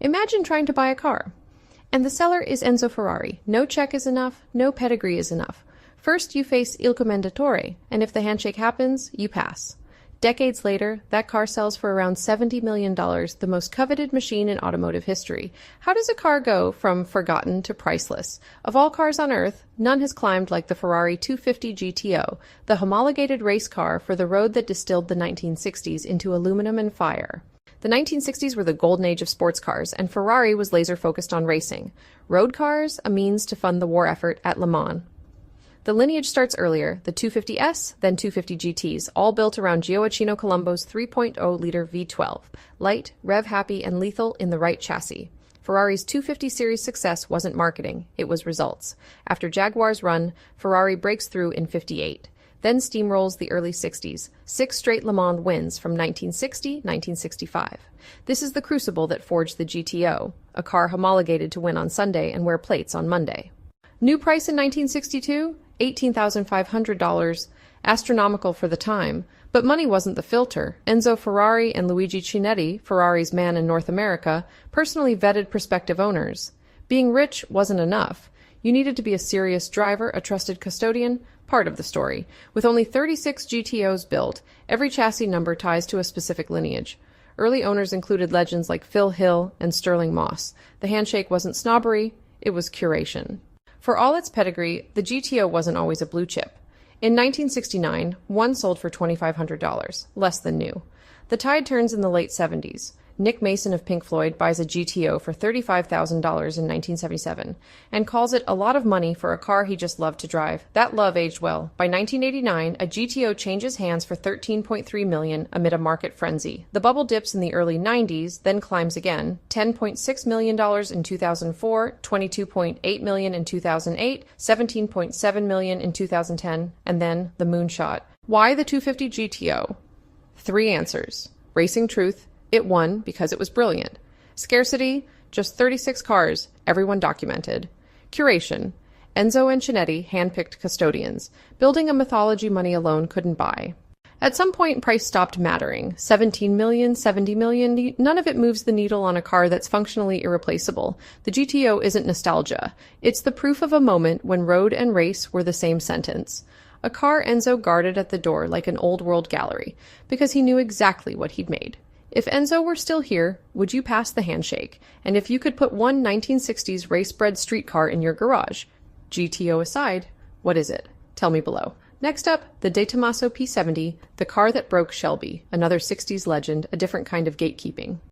Imagine trying to buy a car. And the seller is Enzo Ferrari. No check is enough, no pedigree is enough. First you face il commendatore, and if the handshake happens, you pass. Decades later, that car sells for around $70 million, the most coveted machine in automotive history. How does a car go from forgotten to priceless? Of all cars on Earth, none has climbed like the Ferrari 250 GTO, the homologated race car for the road that distilled the 1960s into aluminum and fire. The 1960s were the golden age of sports cars, and Ferrari was laser-focused on racing. Road cars, a means to fund the war effort at Le Mans. The lineage starts earlier, the 250S, then 250 GTs, all built around Gioacchino Colombo's 3.0-liter V12, light, rev-happy, and lethal in the right chassis. Ferrari's 250 series success wasn't marketing, it was results. After Jaguar's run, Ferrari breaks through in '58. Then steamrolls the early 60s, 6 straight Le Mans wins from 1960-1965. This is the crucible that forged the GTO, a car homologated to win on Sunday and wear plates on Monday. New price in 1962? $18,500, astronomical for the time, but money wasn't the filter. Enzo Ferrari and Luigi Chinetti, Ferrari's man in North America, personally vetted prospective owners. Being rich wasn't enough. You needed to be a serious driver, a trusted custodian, part of the story. With only 36 GTOs built, every chassis number ties to a specific lineage. Early owners included legends like Phil Hill and Sterling Moss. The handshake wasn't snobbery, it was curation. For all its pedigree, the GTO wasn't always a blue chip. In 1969, one sold for $2,500, less than new. The tide turns in the late 70s. Nick Mason of Pink Floyd buys a GTO for $35,000 in 1977 and calls it a lot of money for a car he just loved to drive. That love aged well. By 1989, a GTO changes hands for $13.3 million amid a market frenzy. The bubble dips in the early 90s, then climbs again. $10.6 million in 2004, $22.8 million in 2008, $17.7 million in 2010, and then the moonshot. Why the 250 GTO? 3 answers. Racing truth. It won because it was brilliant. Scarcity, just 36 cars, everyone documented. Curation, Enzo and Chinetti handpicked custodians, building a mythology money alone couldn't buy. At some point, price stopped mattering. 17 million, 70 million, none of it moves the needle on a car that's functionally irreplaceable. The GTO isn't nostalgia. It's the proof of a moment when road and race were the same sentence. A car Enzo guarded at the door like an old world gallery, because he knew exactly what he'd made. If Enzo were still here, would you pass the handshake? And if you could put one 1960s race-bred streetcar in your garage, GTO aside, what is it? Tell me below. Next up, the De Tomaso P70, the car that broke Shelby, another 60s legend, a different kind of gatekeeping.